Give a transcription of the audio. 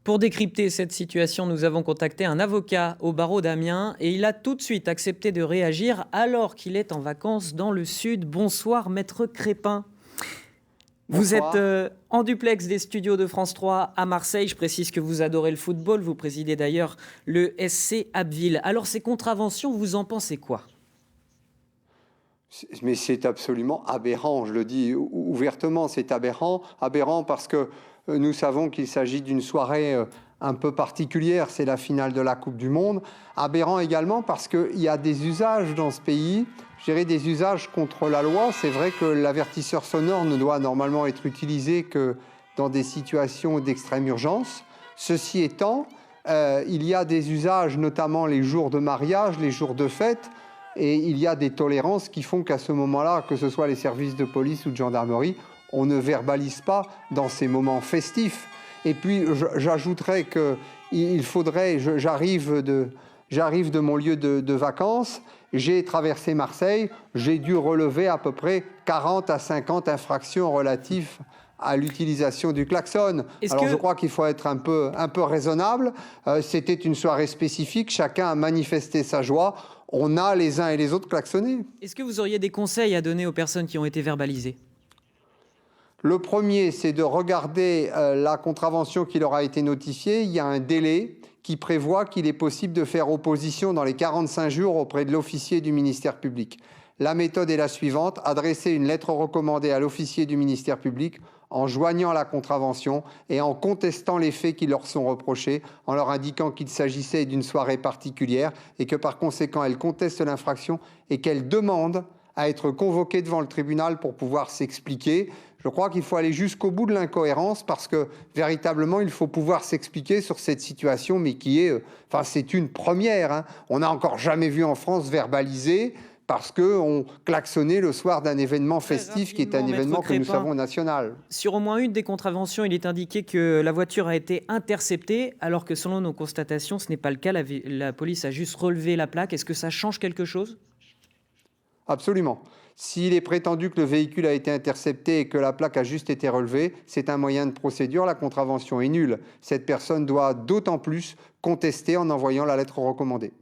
Pour décrypter cette situation, nous avons contacté un avocat au barreau d'Amiens et il a tout de suite accepté de réagir alors qu'il est en vacances dans le sud. Bonsoir, maître Crépin. Vous êtes Bonsoir. en duplex des studios de France 3 à Marseille. Je précise que vous adorez le football. Vous présidez d'ailleurs le SC Abbeville. Alors, ces contraventions, vous en pensez quoi? Mais c'est absolument aberrant, je le dis ouvertement, c'est aberrant. Aberrant parce que nous savons qu'il s'agit d'une soirée un peu particulière, c'est la finale de la Coupe du Monde. Aberrant également parce qu'il y a des usages dans ce pays, je dirais des usages contre la loi. C'est vrai que l'avertisseur sonore ne doit normalement être utilisé que dans des situations d'extrême urgence. Ceci étant, il y a des usages, notamment les jours de mariage, les jours de fête, et il y a des tolérances qui font qu'à ce moment-là, que ce soit les services de police ou de gendarmerie, on ne verbalise pas dans ces moments festifs. Et puis, j'ajouterais qu'il faudrait, j'arrive de mon lieu de vacances, j'ai traversé Marseille, j'ai dû relever à peu près 40 à 50 infractions relatives à l'utilisation du klaxon. Alors je crois qu'il faut être un peu raisonnable. C'était une soirée spécifique, chacun a manifesté sa joie. On a les uns et les autres klaxonné. Est-ce que vous auriez des conseils à donner aux personnes qui ont été verbalisées? Le premier, c'est de regarder la contravention qui leur a été notifiée. Il y a un délai qui prévoit qu'il est possible de faire opposition dans les 45 jours auprès de l'officier du ministère public. La méthode est la suivante: adresser une lettre recommandée à l'officier du ministère public en joignant la contravention et en contestant les faits qui leur sont reprochés, en leur indiquant qu'il s'agissait d'une soirée particulière et que par conséquent elle conteste l'infraction et qu'elle demande à être convoquée devant le tribunal pour pouvoir s'expliquer. Je crois qu'il faut aller jusqu'au bout de l'incohérence parce que véritablement il faut pouvoir s'expliquer sur cette situation, mais qui est, c'est une première, hein. On n'a encore jamais vu en France verbaliser parce qu'on klaxonnait le soir d'un événement festif qui est un événement que nous savons national. Sur au moins une des contraventions, il est indiqué que la voiture a été interceptée, alors que selon nos constatations, ce n'est pas le cas. La police a juste relevé la plaque. Est-ce que ça change quelque chose? Absolument. S'il est prétendu que le véhicule a été intercepté et que la plaque a juste été relevée, c'est un moyen de procédure, la contravention est nulle. Cette personne doit d'autant plus contester en envoyant la lettre recommandée.